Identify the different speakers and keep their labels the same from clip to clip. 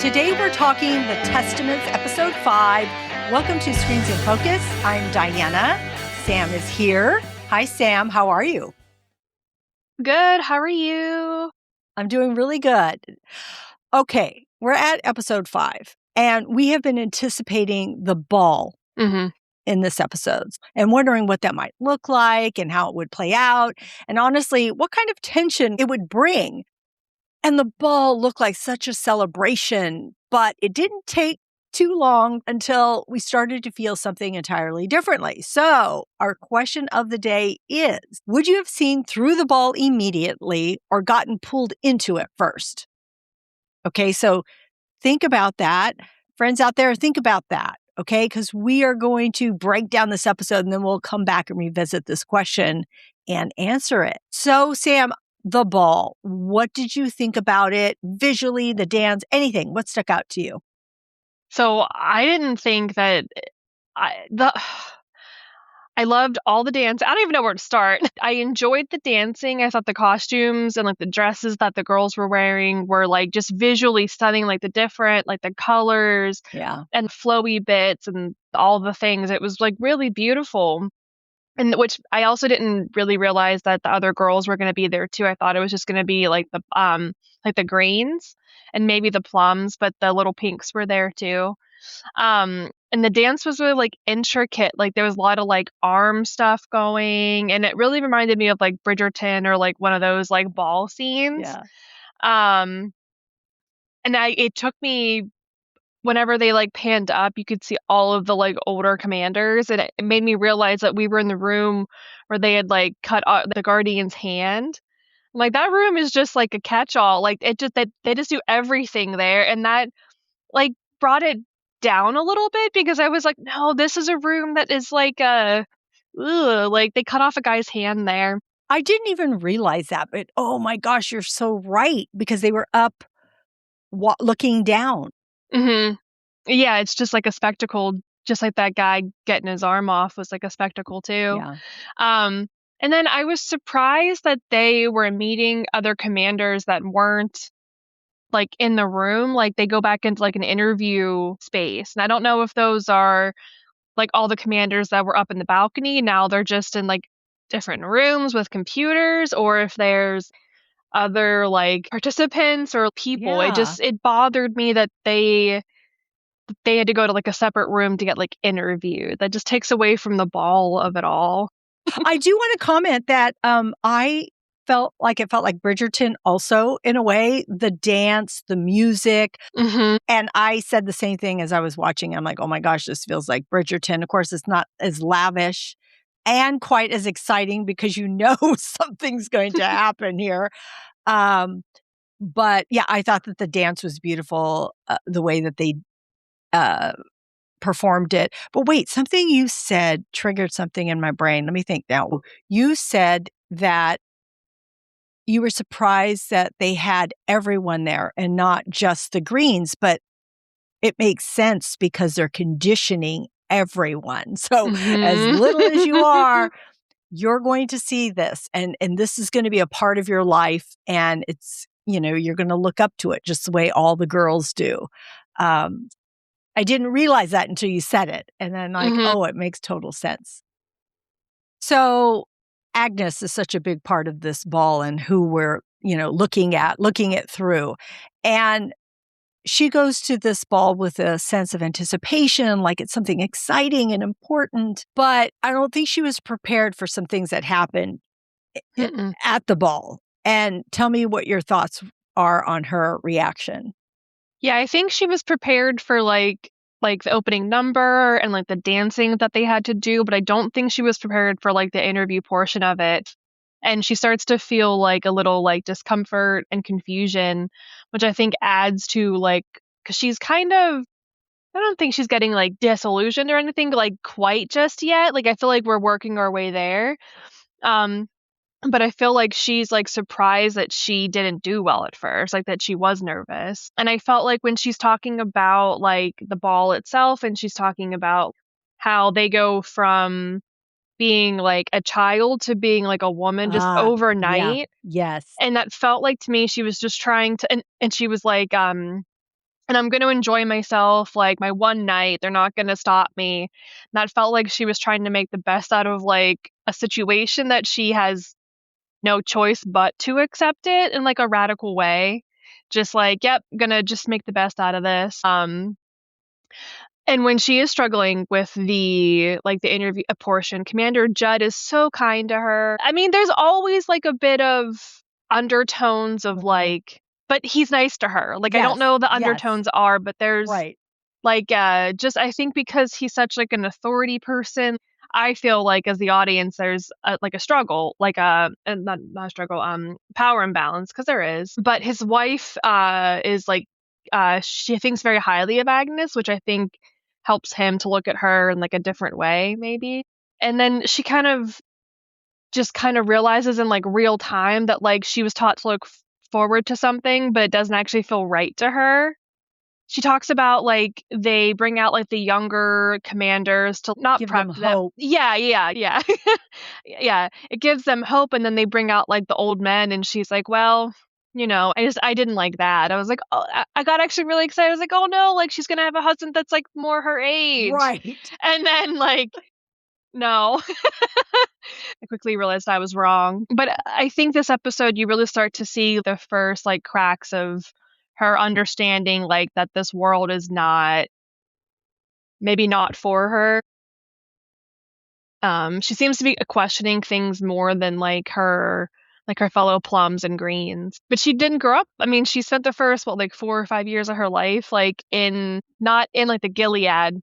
Speaker 1: Today we're talking the Testaments, episode 5. Welcome to Screens in Focus. I'm Diana. Sam is here. Hi, Sam. How are you?
Speaker 2: Good. How are you?
Speaker 1: I'm doing really good. Okay, we're at episode 5, and we have been anticipating the ball in this episode and wondering what that might look like and how it would play out, and honestly, what kind of tension it would bring. And the ball looked like such a celebration, but it didn't take too long until we started to feel something entirely differently. So our question of the day is, would you have seen through the ball immediately or gotten pulled into it first? Okay, so think about that. Friends out there, think about that, okay? Because we are going to break down this episode and then we'll come back and revisit this question and answer it. So, Sam, the ball, what did you think about it visually, the dance, anything? What stuck out to you?
Speaker 2: So I didn't think that I loved all the dance. I don't even know where to start. I enjoyed the dancing. I thought the costumes and like the dresses that the girls were wearing were like just visually stunning, like the different, like the colors and flowy bits and all the things. It was like really beautiful. And which I also didn't really realize that the other girls were going to be there too. I thought it was just going to be like the greens and maybe the plums, but the little pinks were there too. And the dance was really like intricate. Like there was a lot of like arm stuff going, and it really reminded me of like Bridgerton or like one of those like ball scenes.
Speaker 1: Yeah.
Speaker 2: And it took me whenever they like panned up, you could see all of the like older commanders, and it made me realize that we were in the room where they had like cut the Guardian's hand. Like that room is just like a catch-all. Like it just they just do everything there, and that like brought it down a little bit because I was like, no, this is a room that is like like they cut off a guy's hand there.
Speaker 1: I didn't even realize that, but oh my gosh, you're so right, because they were up looking down.
Speaker 2: Yeah, it's just like a spectacle, just like that guy getting his arm off was like a spectacle too.
Speaker 1: Yeah.
Speaker 2: And then I was surprised that they were meeting other commanders that weren't like in the room. Like they go back into like an interview space. And I don't know if those are like all the commanders that were up in the balcony. Now they're just in like different rooms with computers, or if there's other like participants or people.
Speaker 1: Yeah.
Speaker 2: It bothered me that they had to go to like a separate room to get like interviewed. That just takes away from the ball of it all.
Speaker 1: I do want to comment that I felt like Bridgerton also, in a way, the dance, the music. And I said the same thing as I was watching. I'm like, oh my gosh, this feels like Bridgerton. Of course, it's not as lavish and quite as exciting because you know something's going to happen here. But yeah, I thought that the dance was beautiful, the way that they performed it. But wait, something you said triggered something in my brain. Let me think now. You said that you were surprised that they had everyone there and not just the greens, but it makes sense because they're conditioning everyone. So as little as you are, you're going to see this, and this is going to be a part of your life, and it's, you're going to look up to it just the way all the girls do. I didn't realize that until you said it. And then oh, it makes total sense. So Agnes is such a big part of this ball and who we're, looking it through. And she goes to this ball with a sense of anticipation, like it's something exciting and important. But I don't think she was prepared for some things that happened at the ball. And tell me what your thoughts are on her reaction.
Speaker 2: Yeah, I think she was prepared for like the opening number and like the dancing that they had to do, but I don't think she was prepared for like the interview portion of it. And she starts to feel like a little like discomfort and confusion, which I think adds to like, because she's kind of, I don't think she's getting like disillusioned or anything like quite just yet. Like I feel like we're working our way there. But I feel like she's like surprised that she didn't do well at first, like that she was nervous. And I felt like when she's talking about like the ball itself, and she's talking about how they go from being like a child to being like a woman just overnight.
Speaker 1: Yeah. Yes.
Speaker 2: And that felt like to me she was just trying to, and she was like and I'm going to enjoy myself, like my one night. They're not going to stop me. And that felt like she was trying to make the best out of like a situation that she has no choice but to accept it in like a radical way. Just like, yep, gonna just make the best out of this. And when she is struggling with the interview portion, Commander Judd is so kind to her. I mean, there's always like a bit of undertones of like, but he's nice to her. Like, I don't know the undertones are, but there's
Speaker 1: Right.
Speaker 2: like just I think because he's such like an authority person, I feel like as the audience there's like a struggle, like not a struggle, power imbalance, because there is. But his wife is like she thinks very highly of Agnes, which I think helps him to look at her in like a different way, maybe. And then she kind of realizes in like real time that like she was taught to look forward to something, but it doesn't actually feel right to her. She talks about like they bring out like the younger commanders to not
Speaker 1: Give
Speaker 2: prep
Speaker 1: them
Speaker 2: them.
Speaker 1: hope.
Speaker 2: Yeah. Yeah. It gives them hope, and then they bring out like the old men, and she's like, well, I didn't like that. I was like, oh, I got actually really excited. I was like, oh no, like she's gonna have a husband that's like more her age.
Speaker 1: Right.
Speaker 2: And then like, no. I quickly realized I was wrong. But I think this episode, you really start to see the first like cracks of her understanding like that this world is maybe not for her. She seems to be questioning things more than like her fellow plums and greens. But she didn't grow up. I mean, she spent the first like 4 or 5 years of her life like not in like the Gilead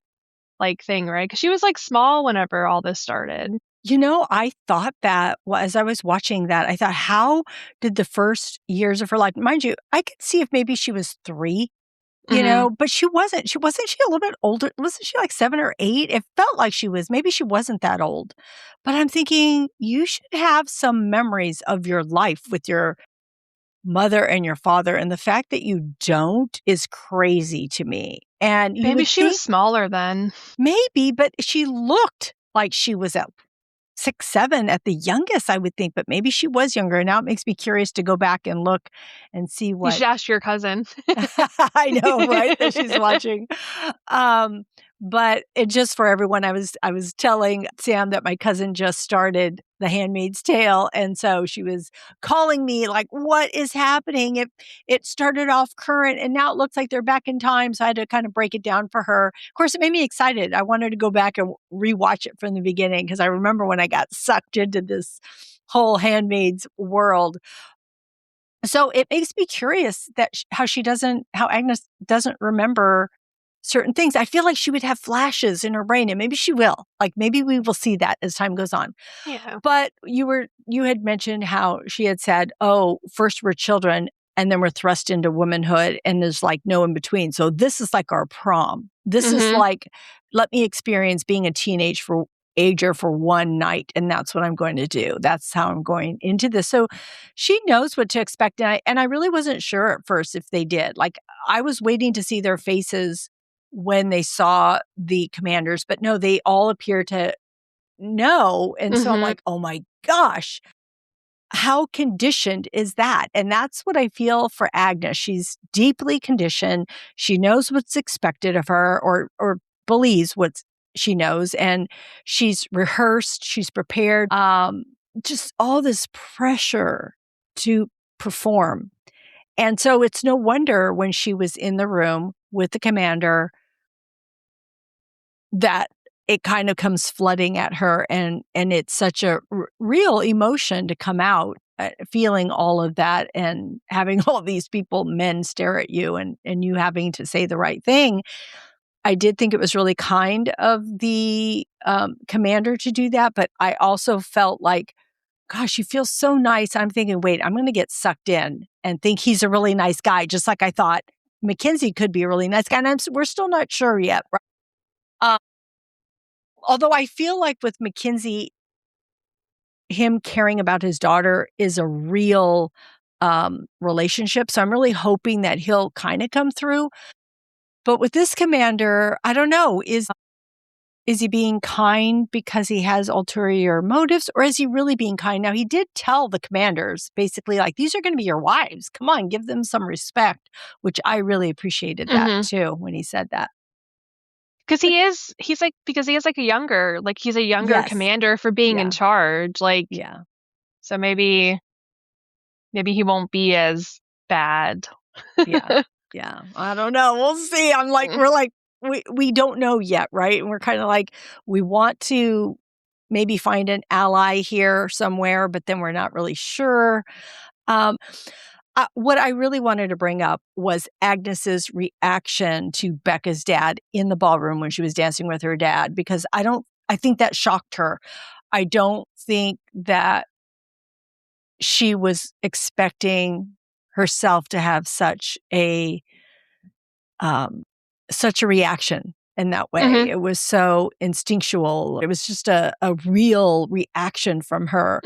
Speaker 2: like thing, right? Because she was like small whenever all this started.
Speaker 1: I thought that as I was watching that, I thought, how did the first years of her life, mind you, I could see if maybe she was 3, but she wasn't. Wasn't she a little bit older? Wasn't she like 7 or 8? It felt like maybe she wasn't that old. But I'm thinking you should have some memories of your life with your mother and your father. And the fact that you don't is crazy to me. And you
Speaker 2: Maybe
Speaker 1: would
Speaker 2: she was
Speaker 1: think
Speaker 2: smaller then.
Speaker 1: maybe, but she looked like she was at 6, 7 at the youngest, I would think, but maybe she was younger. Now it makes me curious to go back and look and see
Speaker 2: You
Speaker 1: what
Speaker 2: should ask your cousin.
Speaker 1: I know, right? That she's watching. Um, but it just for everyone, I was telling Sam that my cousin just started The Handmaid's Tale, and so she was calling me like, "What is happening? It started off current, and now it looks like they're back in time." So I had to kind of break it down for her. Of course, it made me excited. I wanted to go back and rewatch it from the beginning because I remember when I got sucked into this whole Handmaid's world. So it makes me curious that how Agnes doesn't remember certain things. I feel like she would have flashes in her brain, and maybe she will. Like maybe we will see that as time goes on.
Speaker 2: Yeah.
Speaker 1: But you had mentioned how she had said, "Oh, first we're children and then we're thrust into womanhood and there's like no in between. So this is like our prom. This is like let me experience being a ager for one night, and that's what I'm going to do. That's how I'm going into this." So she knows what to expect, and I really wasn't sure at first if they did. Like I was waiting to see their faces when they saw the commanders, but no, they all appear to know. And so I'm like, oh my gosh, how conditioned is that? And that's what I feel for Agnes. She's deeply conditioned. She knows what's expected of her, or believes what she knows, and she's rehearsed, she's prepared. Just all this pressure to perform. And so it's no wonder when she was in the room with the commander that it kind of comes flooding at her, and it's such a real emotion to come out, feeling all of that and having all these men stare at you, and you having to say the right thing. I did think it was really kind of the commander to do that, but I also felt like, gosh, you feel so nice. I'm thinking, wait, I'm going to get sucked in and think he's a really nice guy, just like I thought Mackenzie could be a really nice guy. And we're still not sure yet. Right? Although I feel like with Mackenzie, him caring about his daughter is a real relationship. So I'm really hoping that he'll kind of come through. But with this commander, I don't know, is he being kind because he has ulterior motives, or is he really being kind? Now, he did tell the commanders basically, like, these are going to be your wives. Come on, give them some respect, which I really appreciated that too when he said that.
Speaker 2: Because because he is like he's a younger
Speaker 1: Yes.
Speaker 2: commander for being in
Speaker 1: Yeah.
Speaker 2: charge.
Speaker 1: Yeah.
Speaker 2: So maybe he won't be as bad.
Speaker 1: Yeah. Yeah. I don't know. We'll see. We don't know yet, right? And we're kind of like, we want to maybe find an ally here somewhere, but then we're not really sure. Um, what I really wanted to bring up was Agnes's reaction to Becca's dad in the ballroom when she was dancing with her dad, because I think that shocked her. I don't think that she was expecting herself to have such a reaction in that way. It was so instinctual. It was just a real reaction from her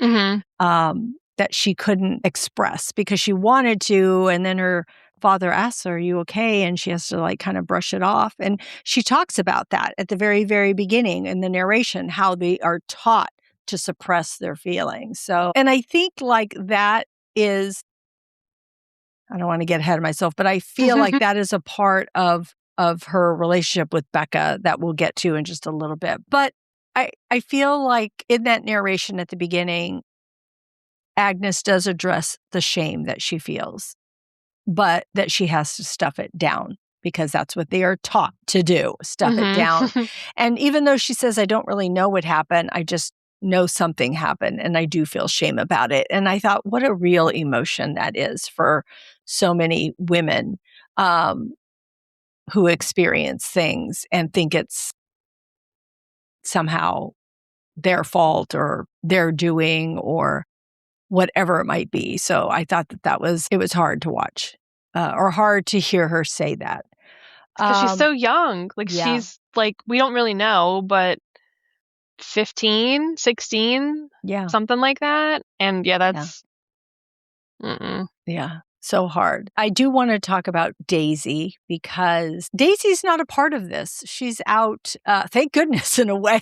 Speaker 1: that she couldn't express because she wanted to. And then her father asks her, "Are you okay?" And she has to like kind of brush it off. And she talks about that at the very, very beginning in the narration, how they are taught to suppress their feelings. So, and I think like that is, I don't want to get ahead of myself, but I feel like that is a part of her relationship with Becca that we'll get to in just a little bit. But I feel like in that narration at the beginning, Agnes does address the shame that she feels, but that she has to stuff it down because that's what they are taught to do, stuff it down. And even though she says, "I don't really know what happened, I just know something happened and I do feel shame about it." And I thought, what a real emotion that is for so many women who experience things and think it's somehow their fault or their doing or whatever it might be. So I thought it was hard to watch or hard to hear her say that.
Speaker 2: Because she's so young.
Speaker 1: Yeah,
Speaker 2: We don't really know, but 15, 16,
Speaker 1: yeah,
Speaker 2: something like that. And yeah,
Speaker 1: yeah,
Speaker 2: that's
Speaker 1: yeah. So hard. I do want to talk about Daisy because Daisy's not a part of this. She's out, thank goodness, in a way.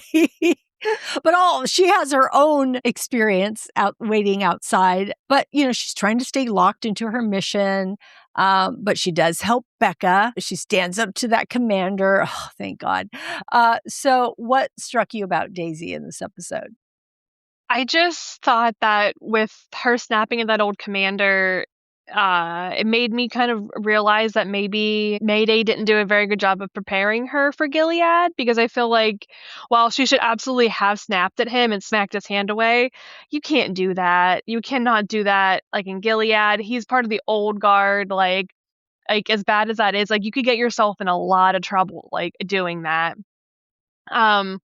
Speaker 1: But she has her own experience out waiting outside. But she's trying to stay locked into her mission. But she does help Becca. She stands up to that commander. Oh, thank God. So, what struck you about Daisy in this episode?
Speaker 2: I just thought that with her snapping at that old commander, it made me kind of realize that maybe Mayday didn't do a very good job of preparing her for Gilead, because I feel like while she should absolutely have snapped at him and smacked his hand away, you can't do that. You cannot do that like in Gilead. He's part of the old guard. As bad as that is, like you could get yourself in a lot of trouble like doing that. Um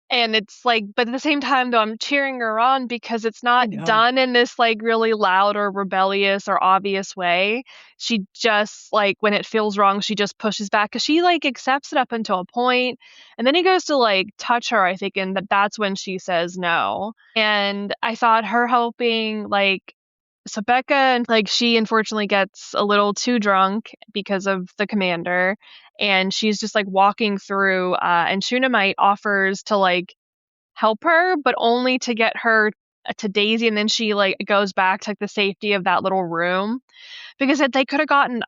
Speaker 2: and it's like, but at the same time, though, I'm cheering her on because it's
Speaker 1: I
Speaker 2: not
Speaker 1: know.
Speaker 2: done in this like really loud or rebellious or obvious way. She just like when it feels wrong, she just pushes back because she like accepts it up until a point, and then he goes to like touch her, I think, and that's when she says no. And I thought her helping so Becca, and like she unfortunately gets a little too drunk because of the commander, and she's just like walking through, and Shunammite offers to like help her, but only to get her to Daisy, and then she like goes back to like the safety of that little room, because they could have gotten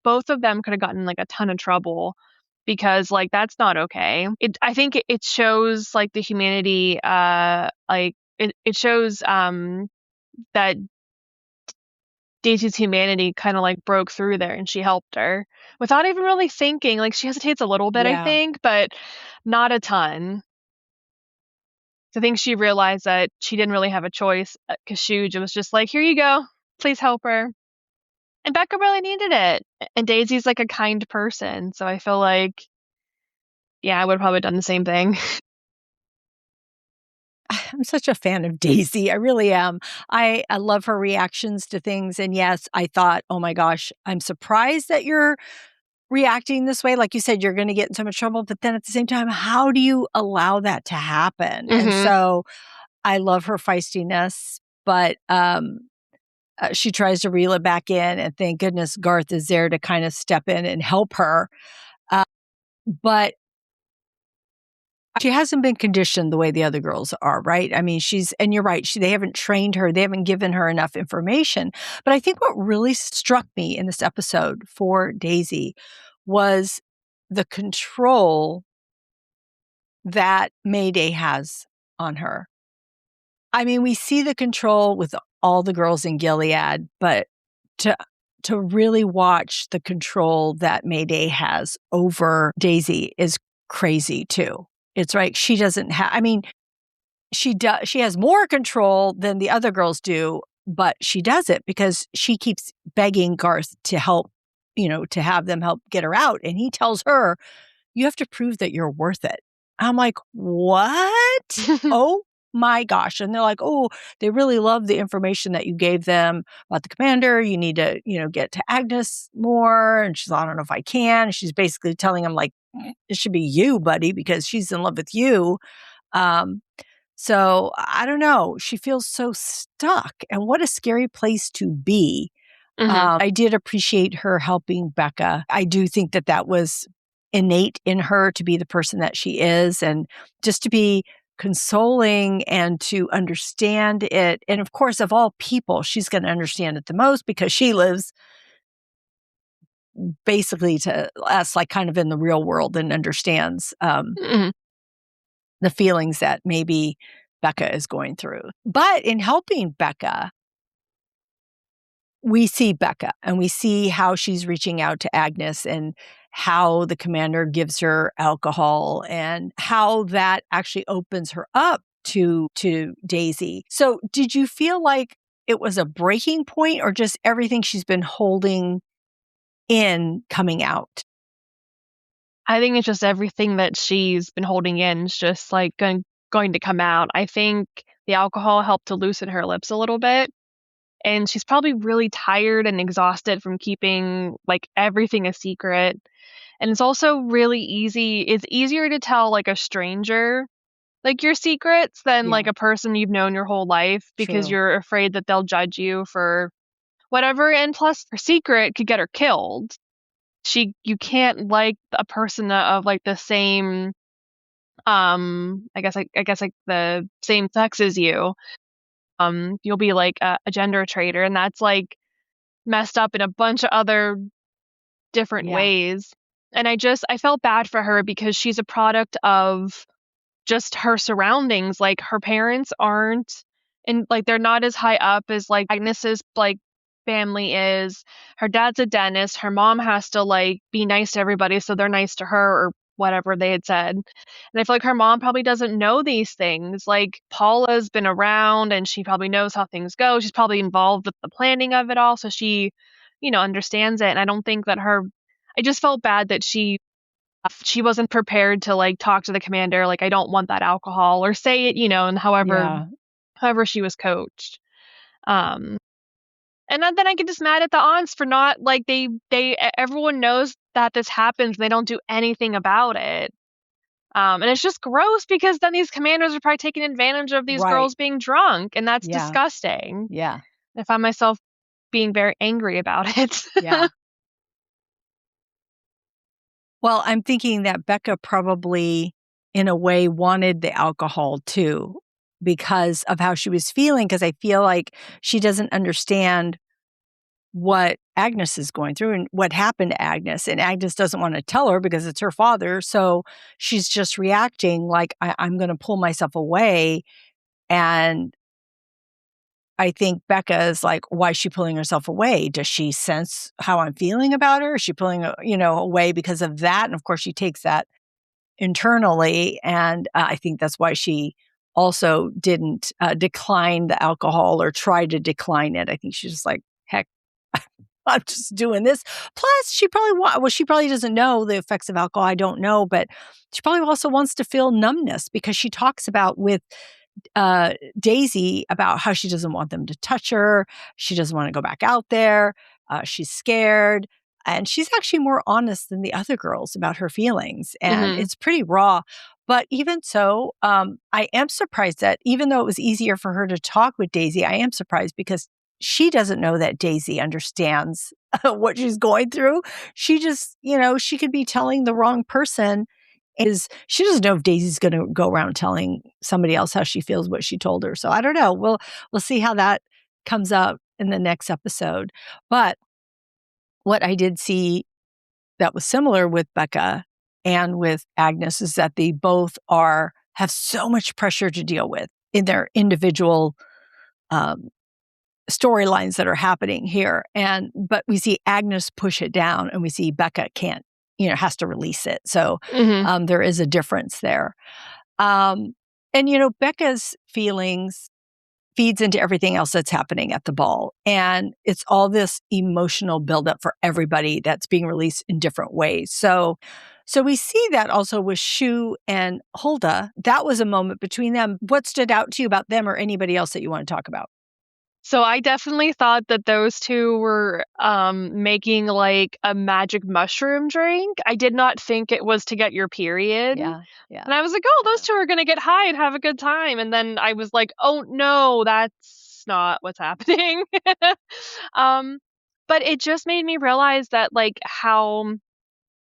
Speaker 2: both of them could have gotten like a ton of trouble, because like that's not okay. I think it shows like the humanity, it shows that Daisy's humanity kind of like broke through there and she helped her without even really thinking. Like she hesitates a little bit, I
Speaker 1: Yeah.
Speaker 2: think, but not a ton. I think she realized that she didn't really have a choice because Shuj was just like, "Here you go. Please help her." And Becca really needed it. And Daisy's like a kind person. So I feel like, yeah, I would have probably done the same thing.
Speaker 1: I'm such a fan of Daisy. I really am. I love her reactions to things. And yes, I thought, oh my gosh, I'm surprised that you're reacting this way. Like you said, you're going to get in so much trouble. But then at the same time, how do you allow that to happen? And
Speaker 2: hmm
Speaker 1: so I love her feistiness, but she tries to reel it back in. And thank goodness Garth is there to kind of step in and help her. But She hasn't been conditioned the way the other girls are, right? I mean, and you're right, they haven't trained her, they haven't given her enough information. But I think what really struck me in this episode for Daisy was the control that Mayday has on her. I mean, we see the control with all the girls in Gilead, but to really watch the control that Mayday has over Daisy is crazy too. It's right. She doesn't have, I mean, she has more control than the other girls do, but she does it because she keeps begging Garth to help, to have them help get her out. And he tells her, you have to prove that you're worth it. I'm like, what? Oh my gosh. And they're like, oh, they really love the information that you gave them about the commander. You need to, get to Agnes more. And she's like, I don't know if I can. And she's basically telling him, like, it should be you, buddy, because she's in love with you. So I don't know. She feels so stuck. And what a scary place to be. I did appreciate her helping Becca. I do think that was innate in her to be the person that she is and just to be consoling and to understand it. And of course, of all people, she's going to understand it the most because she lives basically to us, like kind of in the real world and understands the feelings that maybe Becca is going through. But in helping Becca, we see Becca and we see how she's reaching out to Agnes and how the commander gives her alcohol and how that actually opens her up to Daisy. So did you feel like it was a breaking point or just everything she's been holding in coming out?
Speaker 2: I think it's just everything that she's been holding in is just like going to come out. I think the alcohol helped to loosen her lips a little bit. And she's probably really tired and exhausted from keeping like everything a secret. And it's also really easy. It's easier to tell like a stranger like your secrets than
Speaker 1: Yeah.
Speaker 2: like a person you've known your whole life because
Speaker 1: True.
Speaker 2: you're afraid that they'll judge you for whatever. And plus her secret could get her killed. You can't like a person of like the same I guess like the same sex as you. You'll be like a gender traitor, and that's like messed up in a bunch of other different
Speaker 1: Yeah.
Speaker 2: ways. And I felt bad for her because she's a product of just her surroundings. Like her parents aren't and like they're not as high up as like Agnes's like family is. Her dad's a dentist. Her mom has to like be nice to everybody so they're nice to her or whatever they had said. And I feel like her mom probably doesn't know these things. Like Paula's been around and she probably knows how things go. She's probably involved with the planning of it all. So she, understands it. And I don't think that I just felt bad that she wasn't prepared to like talk to the commander like I don't want that alcohol or say it, and
Speaker 1: Yeah.
Speaker 2: however she was coached. And then I get just mad at the aunts for not like everyone knows that this happens and they don't do anything about it. And it's just gross because then these commanders are probably taking advantage of these
Speaker 1: Right.
Speaker 2: girls being drunk, and that's
Speaker 1: Yeah.
Speaker 2: disgusting.
Speaker 1: Yeah.
Speaker 2: I find myself being very angry about it.
Speaker 1: Yeah. Well, I'm thinking that Becca probably, in a way, wanted the alcohol too because of how she was feeling. Because I feel like she doesn't understand what Agnes is going through and what happened to Agnes. And Agnes doesn't want to tell her because it's her father. So she's just reacting like, I'm going to pull myself away. And I think Becca is like, why is she pulling herself away? Does she sense how I'm feeling about her? Is she pulling, away because of that? And of course, she takes that internally. And I think that's why she also didn't decline the alcohol or try to decline it. I think she's just like, heck, I'm just doing this. Plus, she probably doesn't know the effects of alcohol. I don't know, but she probably also wants to feel numbness because she talks about with Daisy about how she doesn't want them to touch her. She doesn't want to go back out there. She's scared. And she's actually more honest than the other girls about her feelings. And it's pretty raw. But even so, I am surprised that even though it was easier for her to talk with Daisy, I am surprised because she doesn't know that Daisy understands what she's going through. She just, she could be telling the wrong person She doesn't know if Daisy's going to go around telling somebody else how she feels, what she told her. So I don't know. We'll see how that comes up in the next episode. But what I did see that was similar with Becca and with Agnes is that they both have so much pressure to deal with in their individual storylines that are happening here. But we see Agnes push it down, and we see Becca can't, has to release it. So there is a difference there. And Becca's feelings feeds into everything else that's happening at the ball. And it's all this emotional buildup for everybody that's being released in different ways. So we see that also with Shu and Hulda. That was a moment between them. What stood out to you about them or anybody else that you want to talk about?
Speaker 2: So I definitely thought that those two were making like a magic mushroom drink. I did not think it was to get your period.
Speaker 1: Yeah.
Speaker 2: And I was like, oh, those two are going to get high and have a good time. And then I was like, oh, no, that's not what's happening. But it just made me realize that like how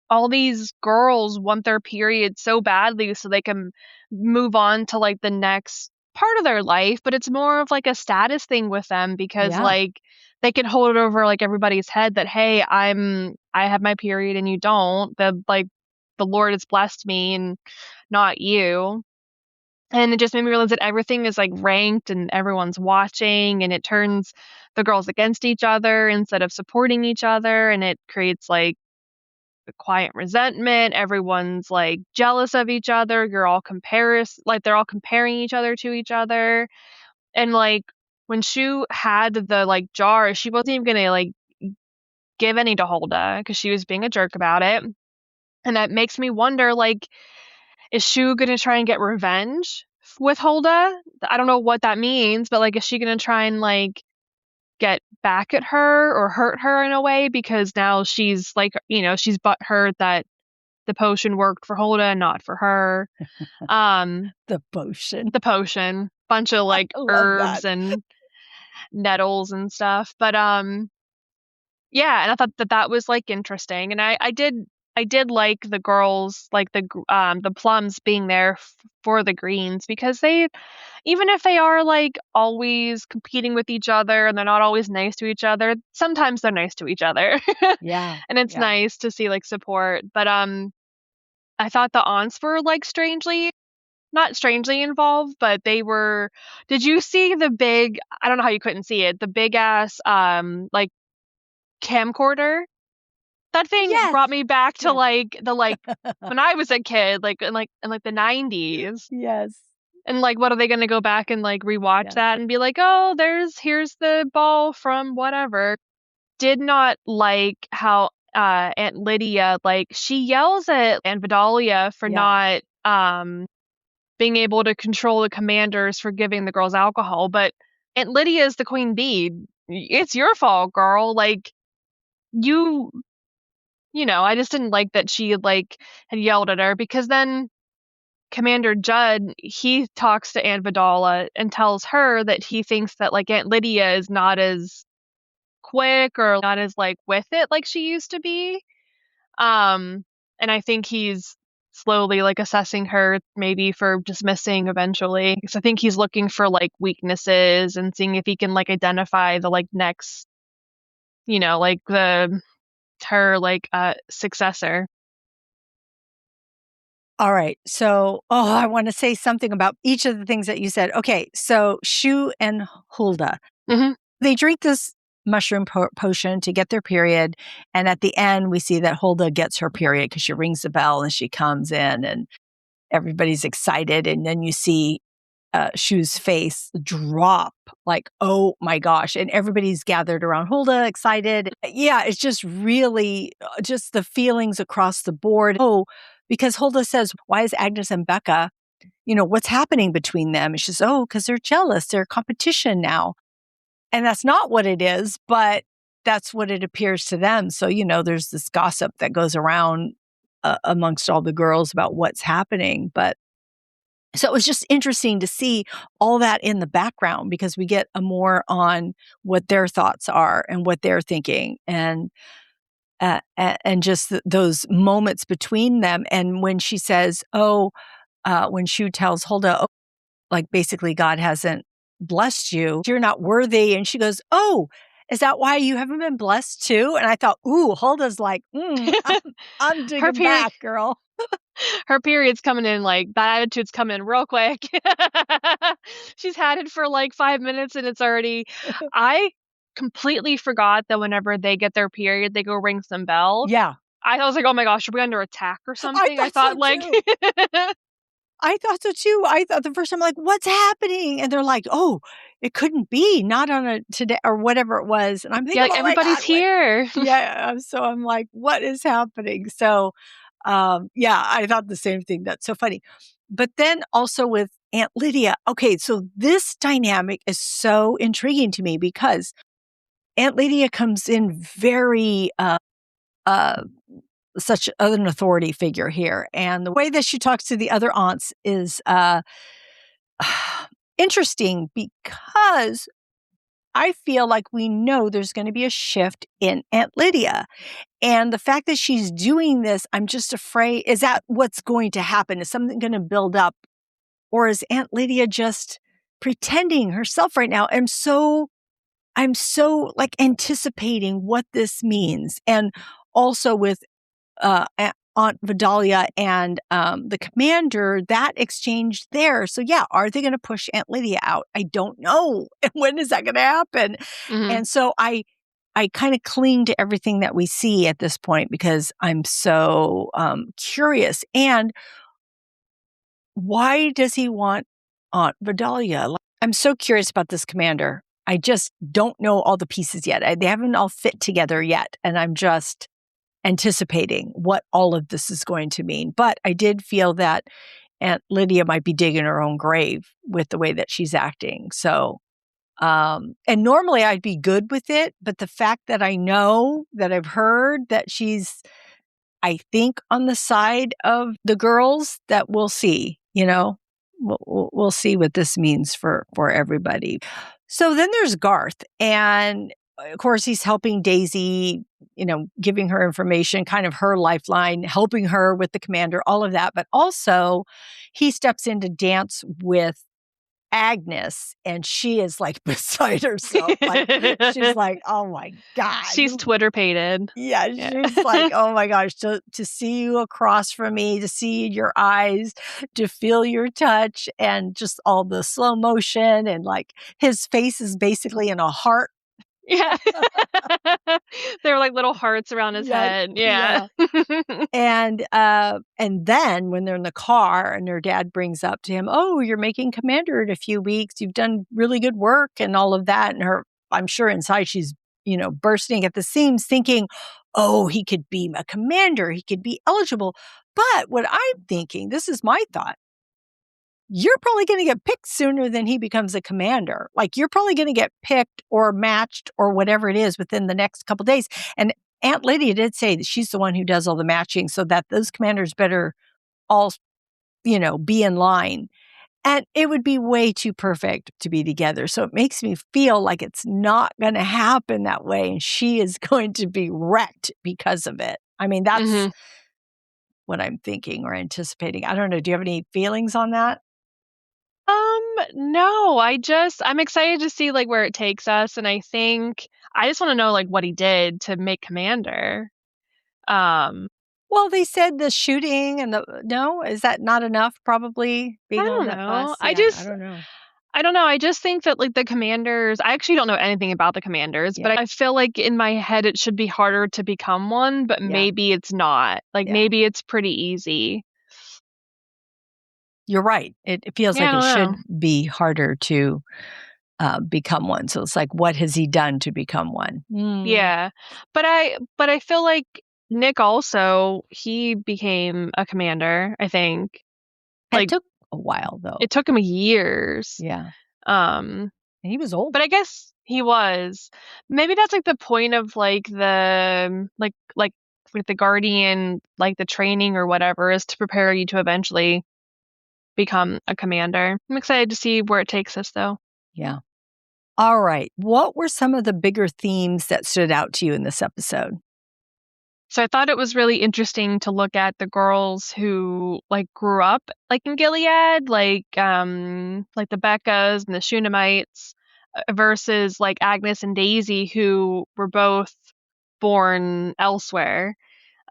Speaker 2: all these girls want their period so badly so they can move on to like the next part of their life, but it's more of like a status thing with them because like they can hold it over like everybody's head that hey, I have my period and you don't. The Lord has blessed me and not you. And it just made me realize that everything is like ranked and everyone's watching, and it turns the girls against each other instead of supporting each other, and it creates like a quiet resentment. Everyone's like jealous of each other. They're all comparing each other to each other. And like when Shu had the like jar, she wasn't even gonna like give any to Hulda because she was being a jerk about it. And that makes me wonder, like, is Shu gonna try and get revenge with Hulda? I don't know what that means, but like, is she gonna try and like get back at her or hurt her in a way because now she's like, she's butthurt that the potion worked for Hulda and not for her.
Speaker 1: The potion.
Speaker 2: Bunch of like herbs
Speaker 1: that.
Speaker 2: and nettles and stuff. But yeah, and I thought that was like interesting, and I did like the girls, like the plums being there for the greens, because they, even if they are like always competing with each other and they're not always nice to each other, sometimes they're nice to each other.
Speaker 1: Yeah.
Speaker 2: And it's nice to see like support. But I thought the aunts were like not strangely involved, but they were. Did you see the big, I don't know how you couldn't see it, the big ass like camcorder? That thing brought me back to like when I was a kid, like in the 90s.
Speaker 1: Yes.
Speaker 2: And like, what are they going to go back and like rewatch that and be like, oh, here's the ball from whatever. Did not like how Aunt Lydia, like, she yells at Aunt Vidalia for not being able to control the commanders for giving the girls alcohol, but Aunt Lydia is the queen bee. It's your fault, girl. Like, I just didn't like that she like had yelled at her, because then Commander Judd, he talks to Aunt Vidala and tells her that he thinks that like Aunt Lydia is not as quick or not as like with it like she used to be. And I think he's slowly like assessing her maybe for dismissing eventually, because I think he's looking for like weaknesses and seeing if he can like identify the like next, like her like successor.
Speaker 1: All right. So, I want to say something about each of the things that you said. Okay. So Shu and Hulda, they drink this mushroom potion to get their period. And at the end, we see that Hulda gets her period because she rings the bell and she comes in and everybody's excited. And then you see Shu's face drop, like, oh my gosh. And everybody's gathered around Hulda, excited. Yeah, it's just really just the feelings across the board. Oh, because Hulda says, why is Agnes and Becca, what's happening between them? And she says, oh, because they're jealous. They're competition now. And that's not what it is, but that's what it appears to them. So, there's this gossip that goes around amongst all the girls about what's happening. But so it was just interesting to see all that in the background, because we get a more on what their thoughts are and what they're thinking. And and just those moments between them. And when she says, when Shu tells Hulda, like basically God hasn't blessed you, you're not worthy. And she goes, oh, is that why you haven't been blessed too? And I thought, ooh, Hulda's like, I'm
Speaker 2: Her
Speaker 1: digging
Speaker 2: period,
Speaker 1: back, girl.
Speaker 2: her period's coming in, like, that attitude's coming in real quick. She's had it for like 5 minutes and it's already, I completely forgot that whenever they get their period, they go ring some bells.
Speaker 1: Yeah,
Speaker 2: I was like, oh my gosh, are we under attack or
Speaker 1: I
Speaker 2: something? I
Speaker 1: thought so
Speaker 2: thought like,
Speaker 1: too. I thought so too. I thought the first time, like, what's happening? And they're like, oh, it couldn't be, not on a today or whatever it was. And I'm
Speaker 2: yeah,
Speaker 1: thinking,
Speaker 2: like
Speaker 1: oh my
Speaker 2: everybody's
Speaker 1: God, what?
Speaker 2: here.
Speaker 1: Yeah. So I'm like, what is happening? So, yeah, I thought the same thing. That's so funny. But then also with Aunt Lydia. Okay. So this dynamic is so intriguing to me because Aunt Lydia comes in very, uh, such an authority figure here. And the way that she talks to the other aunts is, interesting because I feel like we know there's going to be a shift in Aunt Lydia. And the fact that she's doing this, I'm just afraid, is that what's going to happen? Is something going to build up? Or is Aunt Lydia just pretending herself right now? I'm so like anticipating what this means. And also with Aunt Vidalia and the commander, that exchange there. So yeah, are they going to push Aunt Lydia out? I don't know. And when is that going to happen?
Speaker 2: Mhm.
Speaker 1: And so I kind of cling to everything that we see at this point because I'm so curious. And why does he want Aunt Vidalia? I'm so curious about this commander. I just don't know all the pieces yet. They haven't all fit together yet. And I'm just anticipating what all of this is going to mean. But I did feel that Aunt Lydia might be digging her own grave with the way that she's acting. So, and normally I'd be good with it, but the fact that I know that I've heard that she's, I think, on the side of the girls, that we'll see, we'll see what this means for everybody. So then there's Garth, and of course he's helping Daisy, giving her information, kind of her lifeline, helping her with the commander, all of that. But also he steps in to dance with Agnes, and she is like beside herself. Like she's like, oh my God.
Speaker 2: She's Twitter pated.
Speaker 1: Yeah,
Speaker 2: Yeah.
Speaker 1: she's like, oh my gosh, to see you across from me, to see your eyes, to feel your touch, and just all the slow motion, and like his face is basically in a heart.
Speaker 2: Yeah. There were like little hearts around his
Speaker 1: Yeah,
Speaker 2: head. Yeah.
Speaker 1: yeah. And then when they're in the car and her dad brings up to him, oh, you're making commander in a few weeks. You've done really good work and all of that. And I'm sure inside she's, bursting at the seams thinking, oh, he could be a commander. He could be eligible. But what I'm thinking, this is my thought. You're probably going to get picked sooner than he becomes a commander. Like you're probably going to get picked or matched or whatever it is within the next couple of days. And Aunt Lydia did say that she's the one who does all the matching so that those commanders better all, be in line. And it would be way too perfect to be together. So it makes me feel like it's not going to happen that way. And she is going to be wrecked because of it. I mean, that's
Speaker 2: Mhm.
Speaker 1: what I'm thinking or anticipating. I don't know. Do you have any feelings on that?
Speaker 2: No, I'm excited to see like where it takes us, and I think I just want to know like what he did to make commander. Um,
Speaker 1: Well, they said the shooting and no, is that not enough? Probably
Speaker 2: I
Speaker 1: being on
Speaker 2: don't
Speaker 1: that
Speaker 2: know.
Speaker 1: bus. Yeah, I don't know.
Speaker 2: I don't know. I just think that like the commanders, I actually don't know anything about the commanders,
Speaker 1: Yeah,
Speaker 2: but I feel like in my head it should be harder to become one, but
Speaker 1: yeah,
Speaker 2: maybe it's not. Like
Speaker 1: yeah.
Speaker 2: maybe it's pretty easy.
Speaker 1: You're right. It feels
Speaker 2: Yeah, I
Speaker 1: like it
Speaker 2: don't
Speaker 1: should
Speaker 2: know.
Speaker 1: be harder to become one. So it's like, what has he done to become one?
Speaker 2: Yeah. But I feel like Nick also, he became a commander, I think.
Speaker 1: It
Speaker 2: Like
Speaker 1: took a while, though.
Speaker 2: it took him years.
Speaker 1: Yeah,
Speaker 2: Um,
Speaker 1: and he was old.
Speaker 2: but I guess he was. Maybe that's like the point of like the like with the guardian, like the training or whatever is to prepare you to eventually become a commander. I'm excited to see where it takes us though.
Speaker 1: Yeah. All right. What were some of the bigger themes that stood out to you in this episode?
Speaker 2: So I thought it was really interesting to look at the girls who like grew up like in Gilead, like the Beccas and the Shunamites versus like Agnes and Daisy who were both born elsewhere.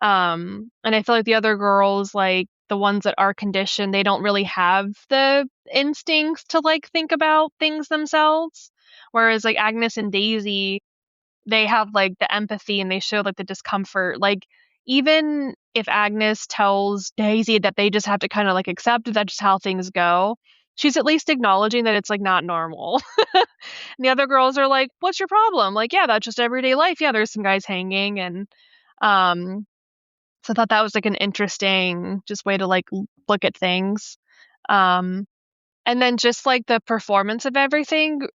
Speaker 2: And I feel like the other girls, like the ones that are conditioned, they don't really have the instincts to like think about things themselves. Whereas like Agnes and Daisy, they have like the empathy and they show like the discomfort. Like even if Agnes tells Daisy that they just have to kind of like accept that's just how things go, she's at least acknowledging that it's like not normal. And the other girls are like, "What's your problem?" Like, "Yeah, that's just everyday life. Yeah, there's some guys hanging." And um so I thought that was like an interesting just way to like look at things. Um and then just like the performance of everything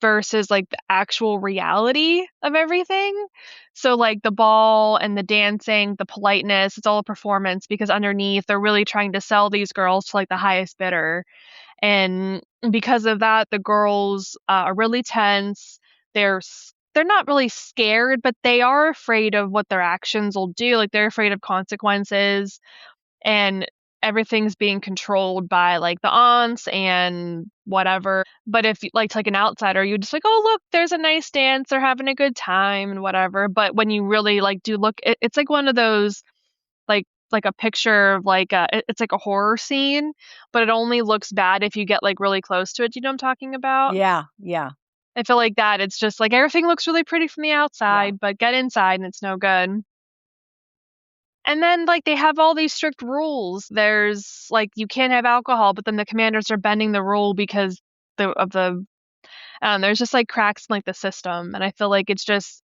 Speaker 2: versus like the actual reality of everything. So like the ball and the dancing, the politeness, it's all a performance because underneath they're really trying to sell these girls to like the highest bidder. And because of that, the girls are really tense. They're not really scared, but they are afraid of what their actions will do. Like they're afraid of consequences and everything's being controlled by like the aunts and whatever. But if like to like an outsider, you just like, oh look, there's a nice dance, they're having a good time and whatever. But when you really like do look, it's like one of those like a picture of like it's like a horror scene, but it only looks bad if you get like really close to it. You know what I'm talking about?
Speaker 1: Yeah, yeah,
Speaker 2: I feel like that. It's just like everything looks really pretty from the
Speaker 1: yeah.
Speaker 2: outside, but get inside and it's no good. And then like they have all these strict rules. There's like you can't have alcohol, but then the commanders are bending the rule because the there's just like cracks in like the system. And I feel like it's just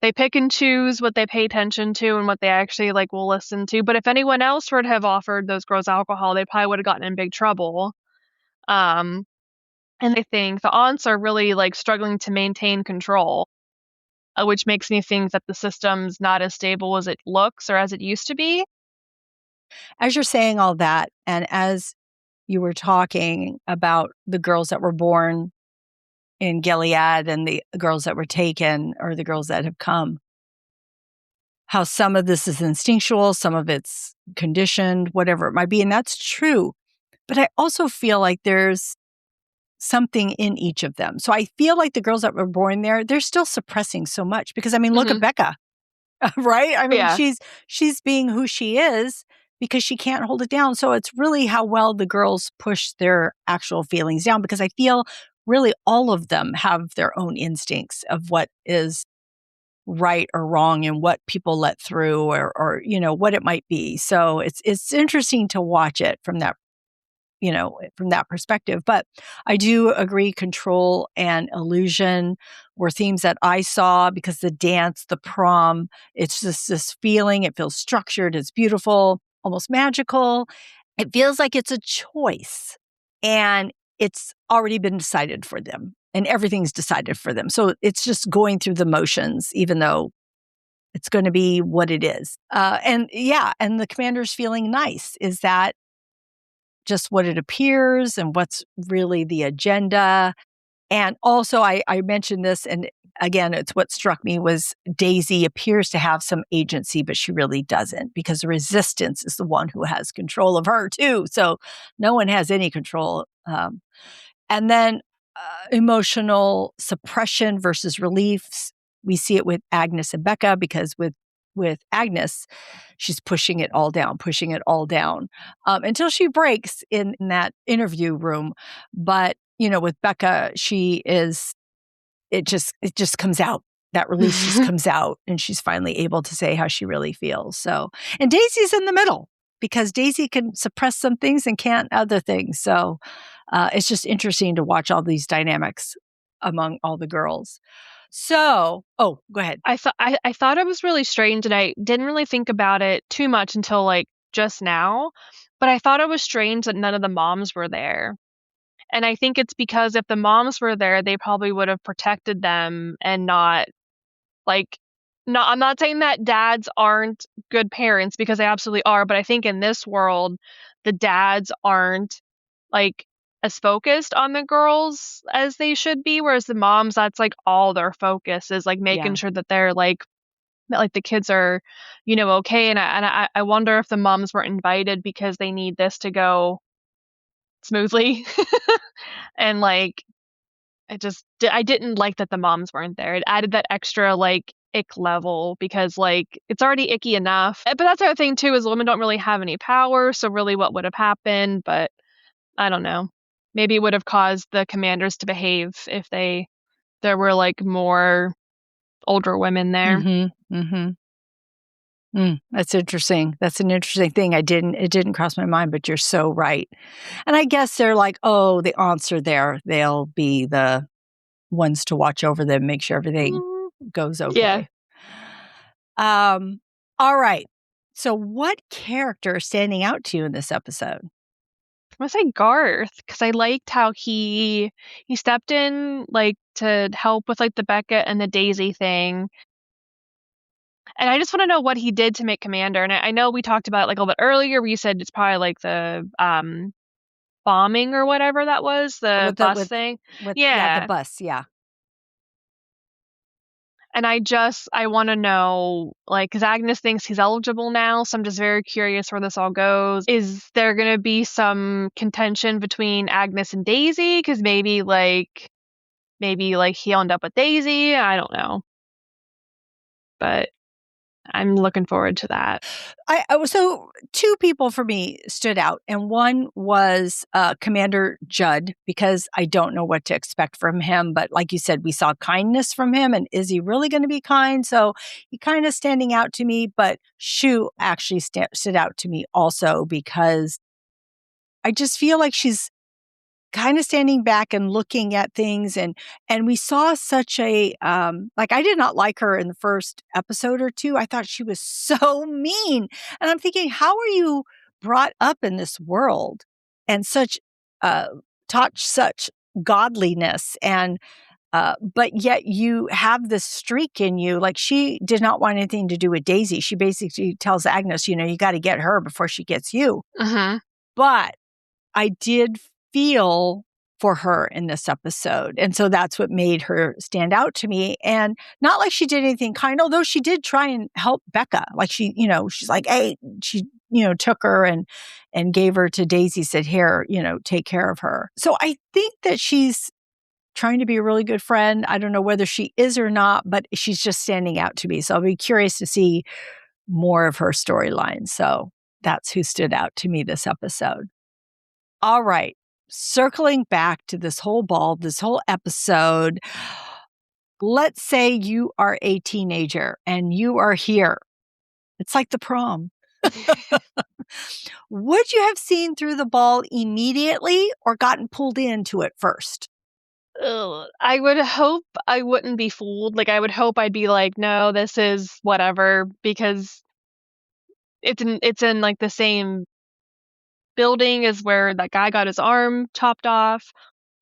Speaker 2: they pick and choose what they pay attention to and what they actually like will listen to. But if anyone else were to have offered those girls alcohol, they probably would have gotten in big trouble. Um and I think the aunts are really like struggling to maintain control, which makes me think that the system's not as stable as it looks or as it used to be.
Speaker 1: As you're saying all that, and as you were talking about the girls that were born in Gilead and the girls that were taken or the girls that have come, how some of this is instinctual, some of it's conditioned, whatever it might be. And that's true. But I also feel like there's something in each of them. So I feel like the girls that were born there, they're still suppressing so much because I mean, look at
Speaker 2: Mhm.
Speaker 1: Becca, right? I mean,
Speaker 2: Yeah.
Speaker 1: she's being who she is because she can't hold it down. So it's really how well the girls push their actual feelings down because I feel really all of them have their own instincts of what is right or wrong and what people let through or you know what it might be. So it's interesting to watch it from that from that perspective. But I do agree control and illusion were themes that I saw because the dance, the prom, it's just this feeling, it feels structured, it's beautiful, almost magical. It feels like it's a choice and it's already been decided for them and everything's decided for them. So it's just going through the motions, even though it's going to be what it is. And yeah, and the commander's feeling nice. Is that just what it appears and what's really the agenda? And also, I mentioned this, and again, it's what struck me was Daisy appears to have some agency, but she really doesn't because the resistance is the one who has control of her too. So no one has any control. And then emotional suppression versus reliefs. We see it with Agnes and Becca because with Agnes, she's pushing it all down until she breaks in that interview room. But with Becca, she is it just comes out. That release just comes out, and she's finally able to say how she really feels. So, and Daisy's in the middle because Daisy can suppress some things and can't other things. So, it's just interesting to watch all these dynamics among all the girls. So, oh, go ahead.
Speaker 2: I thought it was really strange and I didn't really think about it too much until like just now, but I thought it was strange that none of the moms were there. And I think it's because if the moms were there, they probably would have protected them and not like no, I'm not saying that dads aren't good parents because they absolutely are, but I think in this world the dads aren't like as focused on the girls as they should be, whereas the moms, that's like all their focus is like making
Speaker 1: Yeah.
Speaker 2: sure that they're like that like the kids are, okay. And I wonder if the moms weren't invited because they need this to go smoothly. And like, I didn't like that the moms weren't there. It added that extra like ick level because like it's already icky enough. But that's the other thing too, is women don't really have any power. So really what would have happened? But I don't know. Maybe it would have caused the commanders to behave if there were like more older women there.
Speaker 1: That's interesting. That's an interesting thing. It didn't cross my mind, but you're so right. And I guess they're like, oh, the aunts are there. They'll be the ones to watch over them, make sure everything goes okay.
Speaker 2: Yeah.
Speaker 1: All right. So what character is standing out to you in this episode?
Speaker 2: I'm gonna say Garth, because I liked how he stepped in like to help with like the Becca and the Daisy thing. And I just want to know what he did to make Commander. And I know we talked about it like a little bit earlier where you said it's probably like the bombing or whatever that was, the bus thing.
Speaker 1: The bus, yeah.
Speaker 2: And I want to know, like, because Agnes thinks he's eligible now, so I'm just very curious where this all goes. Is there going to be some contention between Agnes and Daisy? Because maybe he'll end up with Daisy. I don't know. But I'm looking forward to that.
Speaker 1: So two people for me stood out, and one was Commander Judd, because I don't know what to expect from him. But like you said, we saw kindness from him, and is he really going to be kind? So he kind of standing out to me. But Shu actually stood out to me also, because I just feel like she's kind of standing back and looking at things, and we saw such a like, I did not like her in the first episode or two. I thought she was so mean, and I'm thinking, how are you brought up in this world and such taught such godliness, and but yet you have this streak in you. Like, she did not want anything to do with Daisy. She basically tells Agnes, you got to get her before she gets you. But I did feel for her in this episode. And so that's what made her stand out to me. And not like she did anything kind, although she did try and help Becca. Like, she's like, hey, she, took her and gave her to Daisy, said, here, take care of her. So I think that she's trying to be a really good friend. I don't know whether she is or not, but she's just standing out to me. So I'll be curious to see more of her storyline. So that's who stood out to me this episode. All right. Circling back to this whole episode, let's say you are a teenager and you are here. It's like the prom. Would you have seen through the ball immediately or gotten pulled into it first?
Speaker 2: I would hope I wouldn't be fooled. Like, I would hope I'd be like, no, this is whatever, because it's in like the same building as where that guy got his arm chopped off.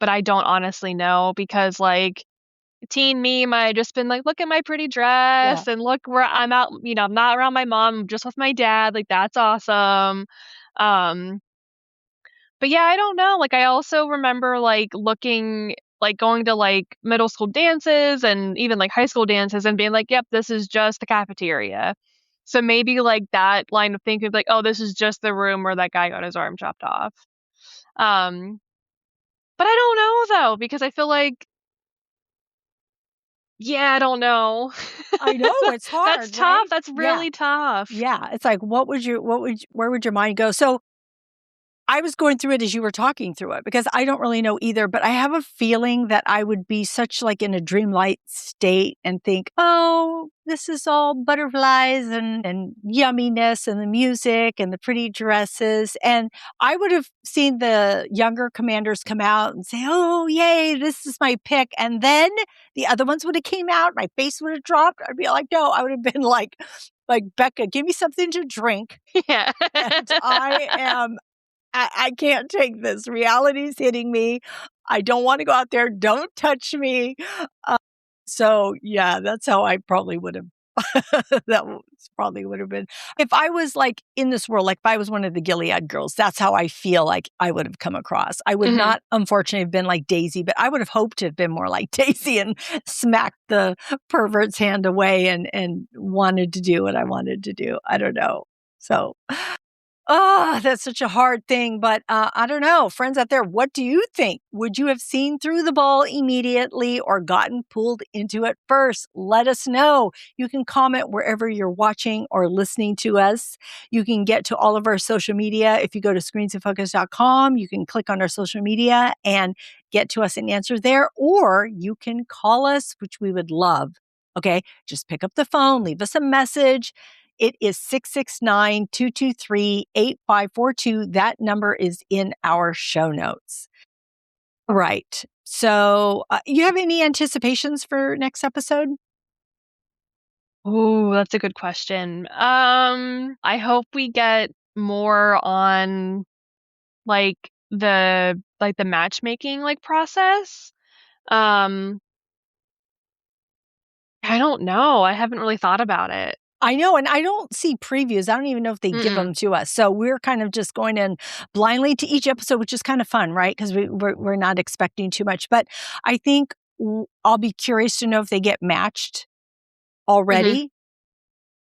Speaker 2: But I don't honestly know, because like teen me might have just been like, look at my pretty dress and look where I'm out, I'm not around my mom, I'm just with my dad. Like, that's awesome. But yeah, I don't know. Like, I also remember like going to like middle school dances and even like high school dances and being like, yep, this is just the cafeteria. So maybe like that line of thinking, like, oh, this is just the room where that guy got his arm chopped off. But I don't know though, because I feel like, yeah, I don't know.
Speaker 1: I know, it's hard.
Speaker 2: That's tough.
Speaker 1: Right?
Speaker 2: That's really tough.
Speaker 1: Yeah. It's like, where would your mind go? So I was going through it as you were talking through it, because I don't really know either, but I have a feeling that I would be such like in a dreamlike state and think, oh, this is all butterflies and yumminess and the music and the pretty dresses. And I would have seen the younger commanders come out and say, oh, yay, this is my pick. And then the other ones would have came out, my face would have dropped. I'd be like, no, I would have been like, Becca, give me something to drink.
Speaker 2: Yeah.
Speaker 1: And I can't take this. Reality's hitting me. I don't want to go out there. Don't touch me. So yeah, that's how I probably would have That probably would have been. If I was like in this world, like if I was one of the Gilead girls, that's how I feel like I would have come across. I would not, unfortunately, have been like Daisy, but I would have hoped to have been more like Daisy and smacked the pervert's hand away and wanted to do what I wanted to do. I don't know. So, oh, that's such a hard thing. But I don't know. Friends out there, what do you think? Would you have seen through the ball immediately or gotten pulled into it first? Let us know. You can comment wherever you're watching or listening to us. You can get to all of our social media. If you go to screensandfocus.com, you can click on our social media and get to us and answer there. Or you can call us, which we would love. Okay, just pick up the phone, leave us a message. It is 669-223-8542. That number is in our show notes. Right. So, you have any anticipations for next episode?
Speaker 2: Oh, that's a good question. I hope we get more on like the matchmaking process. Um, I don't know. I haven't really thought about it.
Speaker 1: I know, and I don't see previews. I don't even know if they give them to us. So we're kind of just going in blindly to each episode, which is kind of fun, right? Because we're not expecting too much. But I think I'll be curious to know if they get matched already.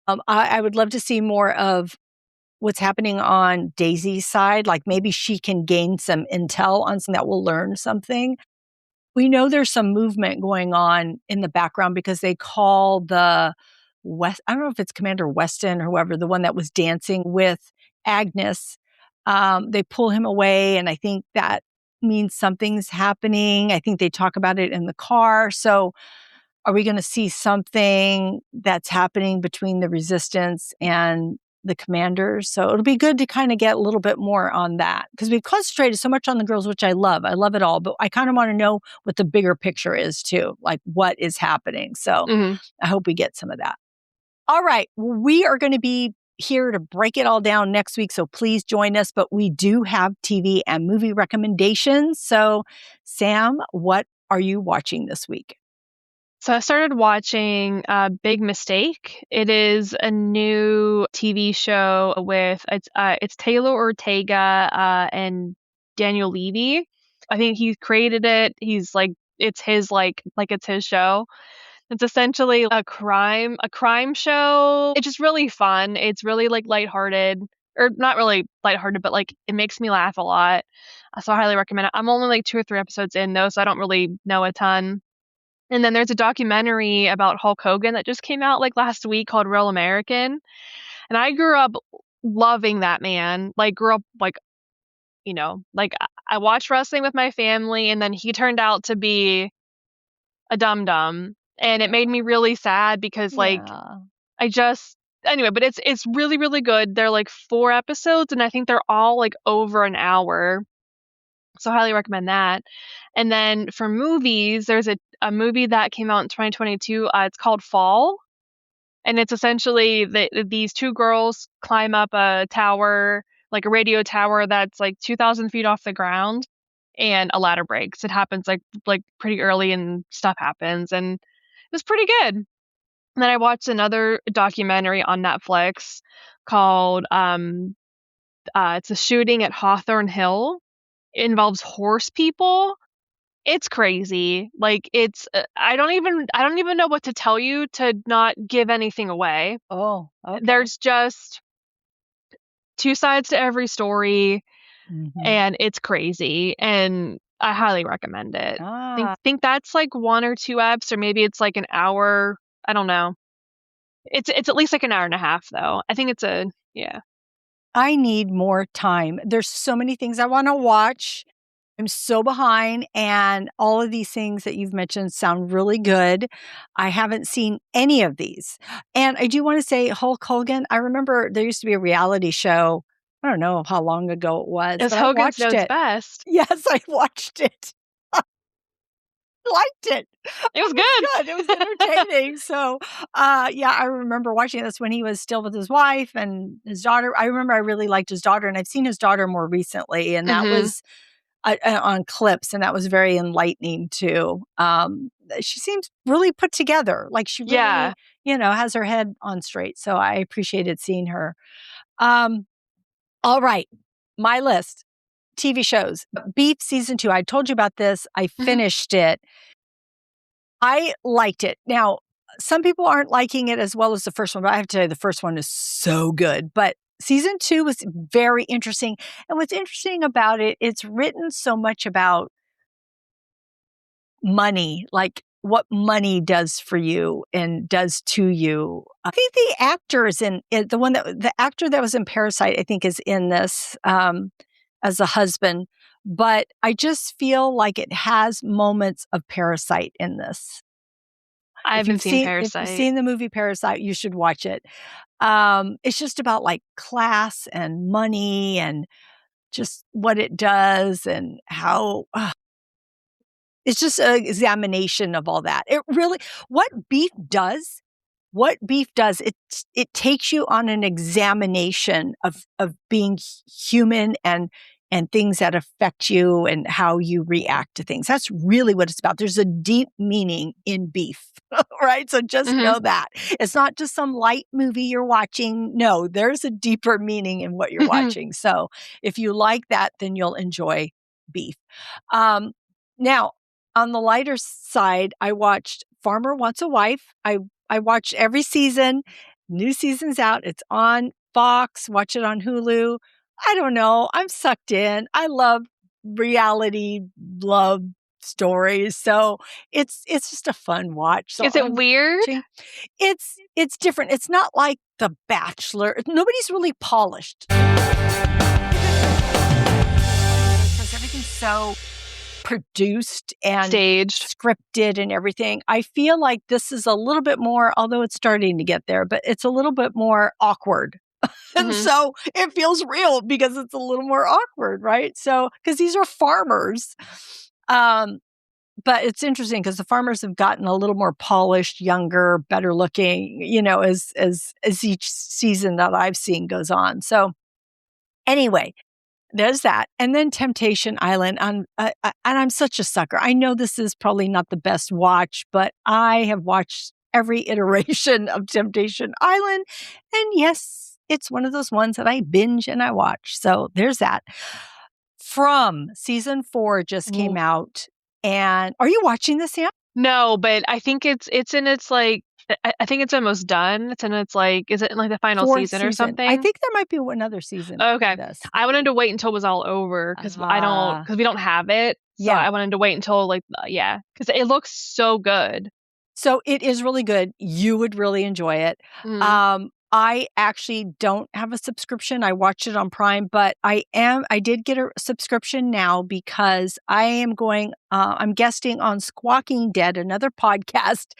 Speaker 1: I would love to see more of what's happening on Daisy's side. Like maybe she can gain some intel on something that will learn something. We know there's some movement going on in the background because they call the I don't know if it's Commander Weston or whoever, the one that was dancing with Agnes. They pull him away, and I think that means something's happening. I think they talk about it in the car. So are we going to see something that's happening between the resistance and the commanders? So it'll be good to kind of get a little bit more on that because we've concentrated so much on the girls, which I love. I love it all, but I kind of want to know what the bigger picture is too, like what is happening. So I hope we get some of that. All right. We are going to be here to break it all down next week. So please join us. But we do have TV and movie recommendations. So, Sam, what are you watching this week?
Speaker 2: So I started watching Big Mistake. It is a new TV show with it's Taylor Ortega and Daniel Levy. I think he created it. He's like it's his it's his show. It's essentially a crime show. It's just really fun. It's really lighthearted, or not really lighthearted, but it makes me laugh a lot. So I highly recommend it. I'm only 2 or 3 episodes in though, so I don't really know a ton. And then there's a documentary about Hulk Hogan that just came out last week called Real American. And I grew up loving that man. Grew up I watched wrestling with my family, and then he turned out to be a dum dum, and it made me really sad because I just anyway. But it's really really good. They're 4 episodes, and I think they're all over an hour. So I highly recommend that. And then for movies, there's a movie that came out in 2022. It's called Fall. And it's essentially these 2 girls climb up a tower, a radio tower that's 2,000 feet off the ground, and a ladder breaks. It happens pretty early and stuff happens. And it was pretty good. And then I watched another documentary on Netflix called it's a shooting at Hawthorne Hill. It involves horse people. It's crazy. It's I don't even know what to tell you to not give anything away.
Speaker 1: Oh, okay.
Speaker 2: There's just 2 sides to every story, and it's crazy, and I highly recommend it. I think that's 1 or 2 eps, or maybe it's an hour. I don't know. It's at least an hour and a half though. I think it's yeah.
Speaker 1: I need more time. There's so many things I want to watch. I'm so behind, and all of these things that you've mentioned sound really good. I haven't seen any of these. And I do want to say Hulk Hogan, I remember there used to be a reality show. I don't know how long ago it was.
Speaker 2: It's
Speaker 1: but
Speaker 2: Hogan's
Speaker 1: I watched
Speaker 2: Knows
Speaker 1: it.
Speaker 2: Best.
Speaker 1: Yes, I watched it. Liked it.
Speaker 2: It was good.
Speaker 1: It was entertaining. So, yeah, I remember watching this when he was still with his wife and his daughter. I remember I really liked his daughter, and I've seen his daughter more recently, and that was on clips, and that was very enlightening too. She seems really put together, like she really, has her head on straight. So I appreciated seeing her. All right, my list. TV shows. Beef season 2. I told you about this. I finished it. I liked it. Now, some people aren't liking it as well as the first one, but I have to tell you, the first one is so good. But season 2 was very interesting. And what's interesting about it, it's written so much about money, like what money does for you and does to you. I think the actor is in it, the actor that was in Parasite, I think, is in this as a husband. But I just feel like it has moments of Parasite in this.
Speaker 2: I haven't seen Parasite.
Speaker 1: If you've seen the movie Parasite, you should watch it. It's just about like class and money and just what it does and how it's just an examination of all that. It really, what beef does, it takes you on an examination of being human and things that affect you and how you react to things. That's really what it's about. There's a deep meaning in beef, right? So just know that. It's not just some light movie you're watching. No, there's a deeper meaning in what you're watching. So if you like that, then you'll enjoy beef. Now, on the lighter side, I watched Farmer Wants a Wife. I watched every season. New season's out. It's on Fox. Watch it on Hulu. I don't know. I'm sucked in. I love reality love stories. So it's just a fun watch. So
Speaker 2: is it weird?
Speaker 1: It's different. It's not like The Bachelor. Nobody's really polished. Because everything's so produced and
Speaker 2: staged,
Speaker 1: scripted and everything. I feel like this is a little bit more, although it's starting to get there, but it's a little bit more awkward. And so it feels real because it's a little more awkward, right? So, because these are farmers. But it's interesting because the farmers have gotten a little more polished, younger, better looking, as each season that I've seen goes on. So anyway, there's that. And then Temptation Island. And I'm such a sucker. I know this is probably not the best watch, but I have watched every iteration of Temptation Island. And yes, it's one of those ones that I binge and I watch. So there's that. From season 4 just came out. And are you watching this yet?
Speaker 2: No, but I think it's in its like, I think it's almost done. It's in its like, is it in like the final season or something?
Speaker 1: I think there might be another season.
Speaker 2: Okay. I wanted to wait until it was all over because we don't have it. So I wanted to wait until because it looks so good.
Speaker 1: So it is really good. You would really enjoy it. I actually don't have a subscription. I watched it on Prime, but I did get a subscription now because I'm guesting on Squawking Dead, another podcast,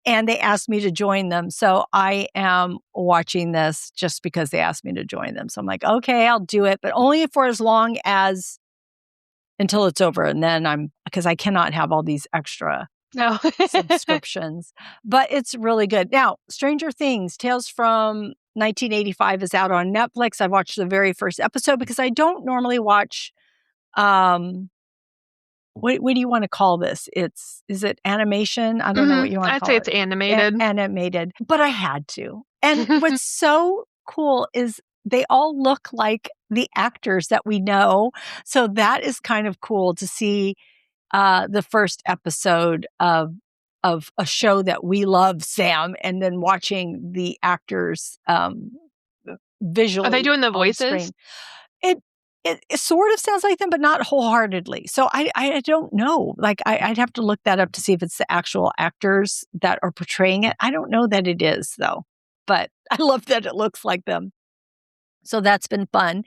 Speaker 1: and they asked me to join them. So I am watching this just because they asked me to join them. So I'm like, okay, I'll do it, but only for as long as until it's over. And then because I cannot have all these extra subscriptions, but it's really good. Now, Stranger Things, Tales from 1985 is out on Netflix. I watched the very first episode because I don't normally watch, what do you want to call this? Is it animation? I don't know what you want to call it.
Speaker 2: I'd say it's animated.
Speaker 1: Animated, but I had to. And what's so cool is they all look like the actors that we know. So that is kind of cool to see the first episode of a show that we love, Sam, and then watching the actors visually.
Speaker 2: Are they doing the voices?
Speaker 1: It sort of sounds like them, but not wholeheartedly. So I don't know. Like I'd have to look that up to see if it's the actual actors that are portraying it. I don't know that it is though, but I love that it looks like them. So that's been fun.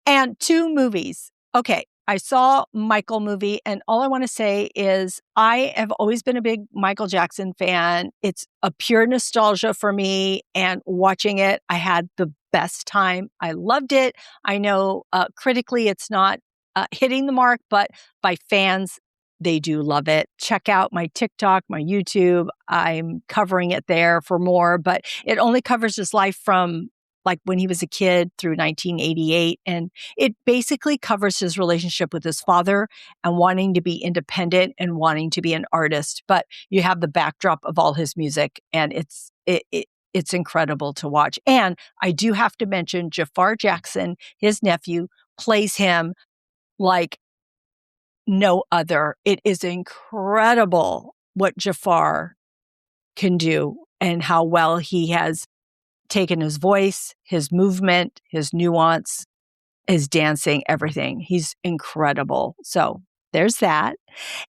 Speaker 1: And 2 movies. Okay. I saw Michael movie, and all I want to say is I have always been a big Michael Jackson fan. It's a pure nostalgia for me, and watching it, I had the best time. I loved it. I know critically it's not hitting the mark, but by fans, they do love it. Check out my TikTok, my YouTube. I'm covering it there for more, but it only covers his life from like when he was a kid through 1988. And it basically covers his relationship with his father and wanting to be independent and wanting to be an artist. But you have the backdrop of all his music, and it's incredible to watch. And I do have to mention Jafar Jackson, his nephew, plays him like no other. It is incredible what Jafar can do and how well he has taken his voice, his movement, his nuance, his dancing, everything. He's incredible. So there's that.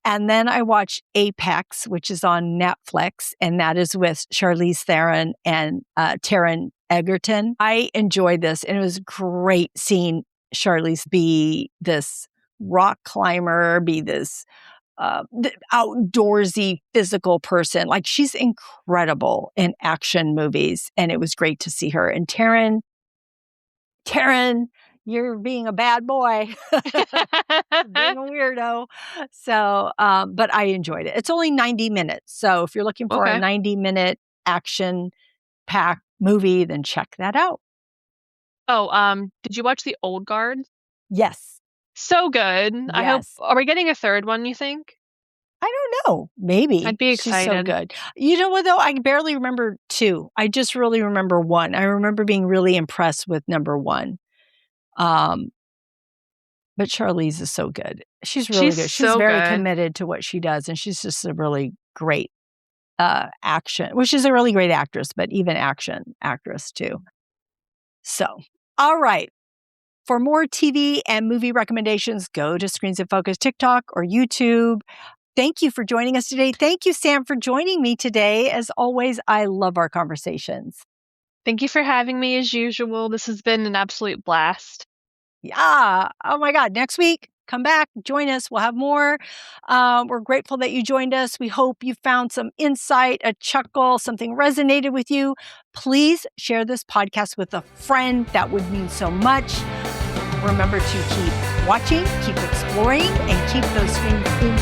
Speaker 1: And then I watched Apex, which is on Netflix, and that is with Charlize Theron and Taron Egerton. I enjoyed this, and it was great seeing Charlize be this rock climber, be this outdoorsy physical person. Like, she's incredible in action movies, and it was great to see her. And Taron, you're being a bad boy, being a weirdo. So, but I enjoyed it. It's only 90 minutes. So if you're looking for a 90-minute action-packed movie, then check that out.
Speaker 2: Oh, did you watch The Old Guard?
Speaker 1: Yes.
Speaker 2: So good.
Speaker 1: Yes.
Speaker 2: I hope. Are we getting a third one, you think?
Speaker 1: I don't know. Maybe.
Speaker 2: I'd be excited.
Speaker 1: She's so good. You know what, though? I barely remember 2. I just really remember 1. I remember being really impressed with number 1. But Charlize is so good. She's really good. She's
Speaker 2: so
Speaker 1: very
Speaker 2: good.
Speaker 1: committed to what she does, and she's just a really great action. Well, she's a really great actress, but even action actress too. So, all right. For more TV and movie recommendations, go to Screens in Focus TikTok or YouTube. Thank you for joining us today. Thank you, Sam, for joining me today. As always, I love our conversations.
Speaker 2: Thank you for having me as usual. This has been an absolute blast.
Speaker 1: Yeah. Oh my God. Next week, come back, join us. We'll have more. We're grateful that you joined us. We hope you found some insight, a chuckle, something resonated with you. Please share this podcast with a friend. That would mean so much. Remember to keep watching, keep exploring, and keep those screens